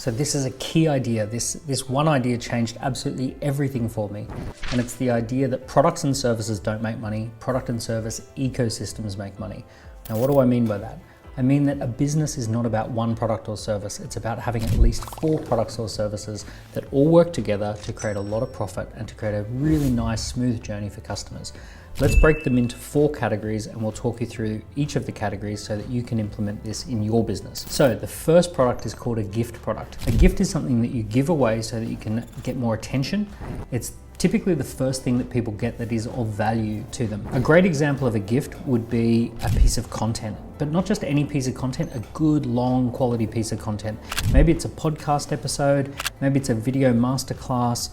So this is a key idea. This one idea changed absolutely everything for me. And it's the idea that products and services don't make money, product and service ecosystems make money. Now, what do I mean by that? I mean that a business is not about one product or service. It's about having at least 4 products or services that all work together to create a lot of profit and to create a really nice, smooth journey for customers. Let's break them into 4 categories and we'll talk you through each of the categories so that you can implement this in your business. So the first product is called a gift product. A gift is something that you give away so that you can get more attention. It's typically the first thing that people get that is of value to them. A great example of a gift would be a piece of content, but not just any piece of content, a good, long quality piece of content. Maybe it's a podcast episode, maybe it's a video masterclass,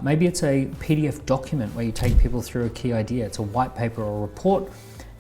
maybe it's a PDF document where you take people through a key idea. It's a white paper or a report.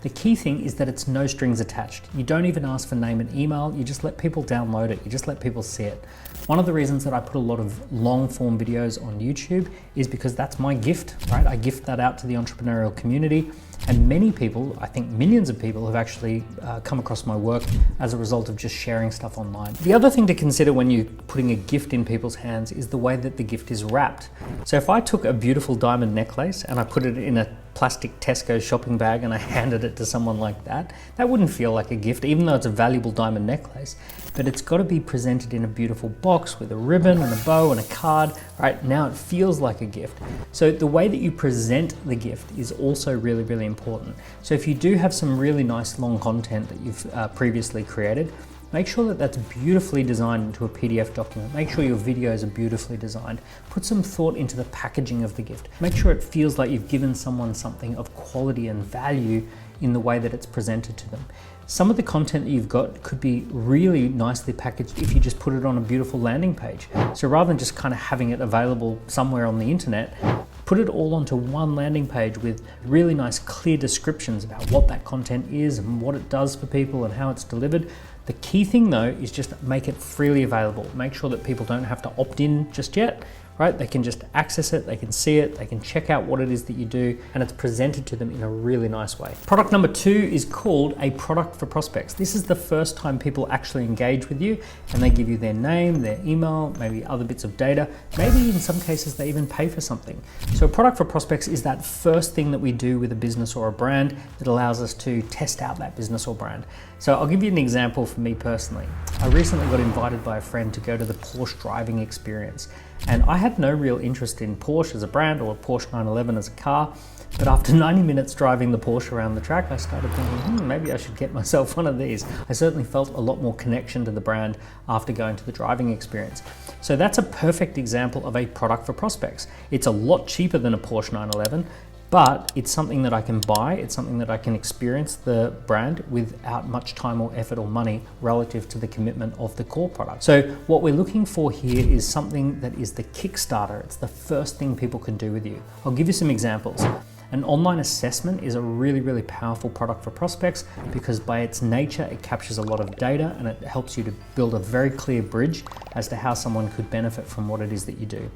The key thing is that it's no strings attached. You don't even ask for name and email, you just let people download it, you just let people see it. One of the reasons that I put a lot of long form videos on YouTube is because that's my gift, right? I gift that out to the entrepreneurial community, and many people, I think millions of people, have actually come across my work as a result of just sharing stuff online. The other thing to consider when you're putting a gift in people's hands is the way that the gift is wrapped. So if I took a beautiful diamond necklace and I put it in a plastic Tesco shopping bag and I handed it to someone like that, that wouldn't feel like a gift, even though it's a valuable diamond necklace. But it's got to be presented in a beautiful box with a ribbon and a bow and a card. Right now it feels like a gift. So the way that you present the gift is also really, really important. So if you do have some really nice long content that you've previously created, make sure that that's beautifully designed into a PDF document. Make sure your videos are beautifully designed. Put some thought into the packaging of the gift. Make sure it feels like you've given someone something of quality and value in the way that it's presented to them. Some of the content that you've got could be really nicely packaged if you just put it on a beautiful landing page. So rather than just kind of having it available somewhere on the internet, put it all onto one landing page with really nice clear descriptions about what that content is and what it does for people and how it's delivered. The key thing though is just make it freely available. Make sure that people don't have to opt in just yet, right? They can just access it, they can see it, they can check out what it is that you do, and it's presented to them in a really nice way. Product number 2 is called a product for prospects. This is the first time people actually engage with you and they give you their name, their email, maybe other bits of data. Maybe in some cases they even pay for something. So a product for prospects is that first thing that we do with a business or a brand that allows us to test out that business or brand. So I'll give you an example for me personally. I recently got invited by a friend to go to the Porsche driving experience. And I had no real interest in Porsche as a brand or Porsche 911 as a car. But after 90 minutes driving the Porsche around the track, I started thinking, maybe I should get myself one of these. I certainly felt a lot more connection to the brand after going to the driving experience. So that's a perfect example of a product for prospects. It's a lot cheaper than a Porsche 911, but it's something that I can buy, it's something that I can experience the brand without much time or effort or money relative to the commitment of the core product. So what we're looking for here is something that is the Kickstarter. It's the first thing people can do with you. I'll give you some examples. An online assessment is a really, really powerful product for prospects because by its nature, it captures a lot of data and it helps you to build a very clear bridge as to how someone could benefit from what it is that you do.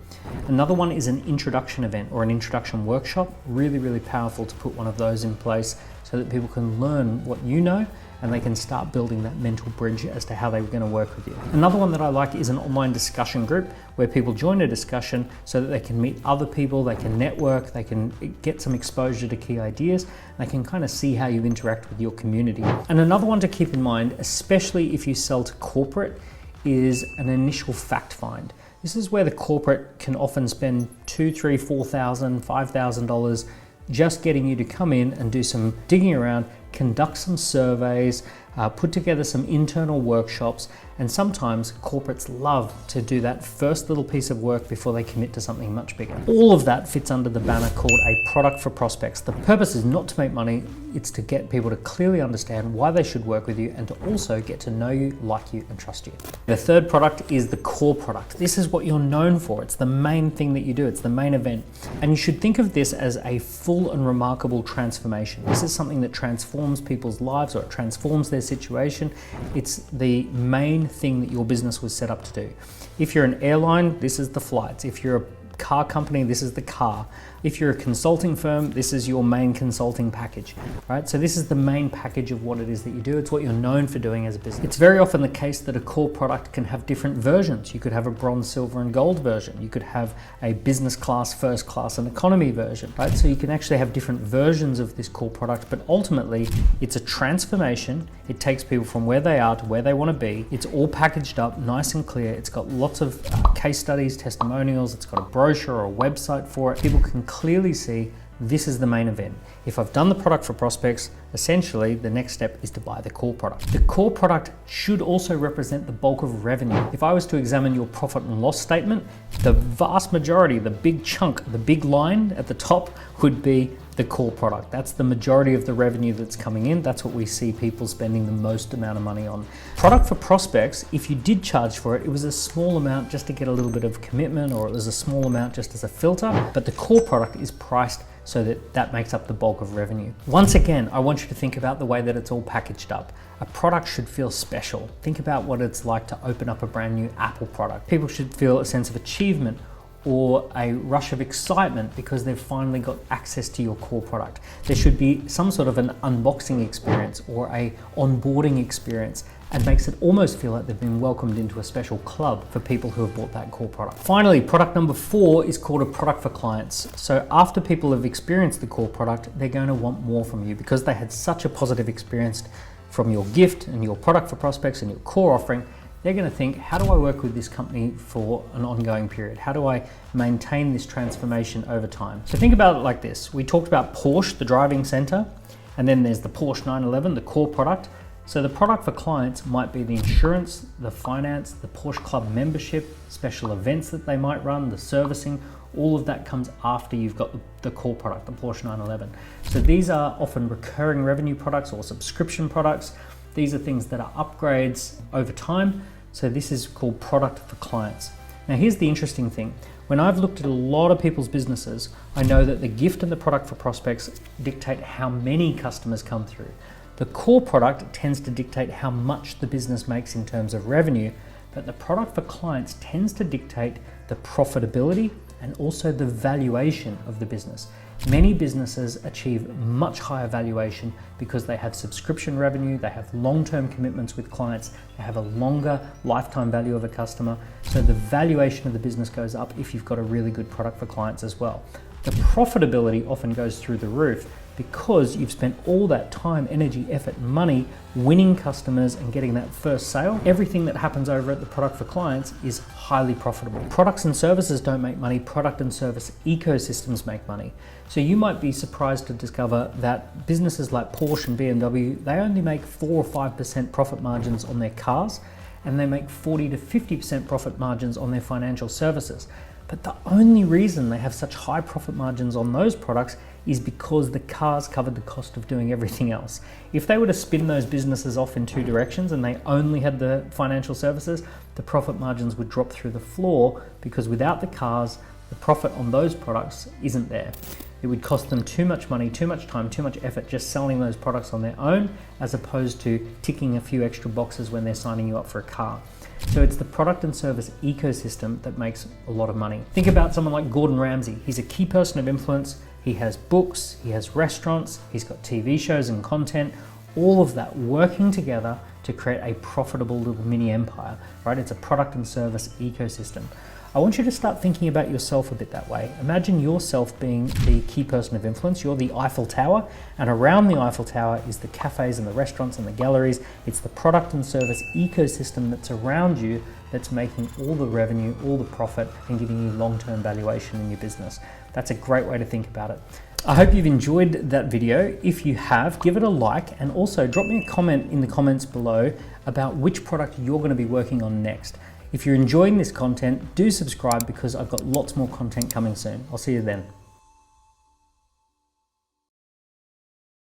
Another one is an introduction event or an introduction workshop. Really, really powerful to put one of those in place so that people can learn what you know and they can start building that mental bridge as to how they're going to work with you. Another one that I like is an online discussion group where people join a discussion so that they can meet other people, they can network, they can get some exposure to key ideas, they can kind of see how you interact with your community. And another one to keep in mind, especially if you sell to corporate, is an initial fact find. This is where the corporate can often spend $2,000, $3,000, $4,000, $5,000 just getting you to come in and do some digging around, conduct some surveys, put together some internal workshops, and sometimes corporates love to do that first little piece of work before they commit to something much bigger. All of that fits under the banner called a product for prospects. The purpose is not to make money, it's to get people to clearly understand why they should work with you and to also get to know you, like you, and trust you. The third product is the core product. This is what you're known for. It's the main thing that you do. It's the main event. And you should think of this as a full and remarkable transformation. This is something that transforms people's lives or it transforms their situation. It's the main thing that your business was set up to do. If you're an airline, this is the flights. If you're a car company, this is the car. If you're a consulting firm, this is your main consulting package, right? So this is the main package of what it is that you do. It's what you're known for doing as a business. It's very often the case that a core product can have different versions. You could have a bronze, silver, and gold version. You could have a business class, first class, and economy version, right? So you can actually have different versions of this core product, but ultimately it's a transformation. It takes people from where they are to where they want to be. It's all packaged up, nice and clear. It's got lots of case studies, testimonials. It's got a brochure or a website for it. People can clearly see this is the main event. If I've done the product for prospects, essentially the next step is to buy the core product. The core product should also represent the bulk of revenue. If I was to examine your profit and loss statement, the vast majority, the big chunk, the big line at the top would be the core product. That's the majority of the revenue that's coming in. That's what we see people spending the most amount of money on. Product for prospects, if you did charge for it, it was a small amount just to get a little bit of commitment, or it was a small amount just as a filter, but the core product is priced so that makes up the bulk of revenue. Once again, I want you to think about the way that it's all packaged up. A product should feel special. Think about what it's like to open up a brand new Apple product. People should feel a sense of achievement or a rush of excitement because they've finally got access to your core product. There should be some sort of an unboxing experience or a onboarding experience, and makes it almost feel like they've been welcomed into a special club for people who have bought that core product. Finally, product number 4 is called a product for clients. So after people have experienced the core product, they're going to want more from you because they had such a positive experience from your gift and your product for prospects and your core offering. They're going to think, how do I work with this company for an ongoing period? How do I maintain this transformation over time? So think about it like this. We talked about Porsche, the driving center, and then there's the Porsche 911, the core product. So the product for clients might be the insurance, the finance, the Porsche Club membership, special events that they might run, the servicing. All of that comes after you've got the core product, the Porsche 911. So these are often recurring revenue products or subscription products. These are things that are upgrades over time. So this is called product for clients. Now here's the interesting thing. When I've looked at a lot of people's businesses, I know that the gift and the product for prospects dictate how many customers come through. The core product tends to dictate how much the business makes in terms of revenue, but the product for clients tends to dictate the profitability and also the valuation of the business. Many businesses achieve much higher valuation because they have subscription revenue, they have long-term commitments with clients, they have a longer lifetime value of a customer. So the valuation of the business goes up if you've got a really good product for clients as well. The profitability often goes through the roof because you've spent all that time, energy, effort, and money winning customers and getting that first sale. Everything that happens over at the product for clients is highly profitable. Products and services don't make money, product and service ecosystems make money. So you might be surprised to discover that businesses like Porsche and BMW, they only make 4 or 5% profit margins on their cars, and they make 40 to 50% profit margins on their financial services. But the only reason they have such high profit margins on those products is because the cars covered the cost of doing everything else. If they were to spin those businesses off in two directions and they only had the financial services, the profit margins would drop through the floor because without the cars, the profit on those products isn't there. It would cost them too much money, too much time, too much effort just selling those products on their own, as opposed to ticking a few extra boxes when they're signing you up for a car. So it's the product and service ecosystem that makes a lot of money. Think about someone like Gordon Ramsay. He's a key person of influence. He has books, he has restaurants, he's got TV shows and content, all of that working together to create a profitable little mini empire, right? It's a product and service ecosystem. I want you to start thinking about yourself a bit that way. Imagine yourself being the key person of influence. You're the Eiffel Tower, and around the Eiffel Tower is the cafes and the restaurants and the galleries. It's the product and service ecosystem that's around you that's making all the revenue, all the profit, and giving you long-term valuation in your business. That's a great way to think about it. I hope you've enjoyed that video. If you have, give it a like, and also drop me a comment in the comments below about which product you're going to be working on next. If you're enjoying this content, do subscribe because I've got lots more content coming soon. I'll see you then.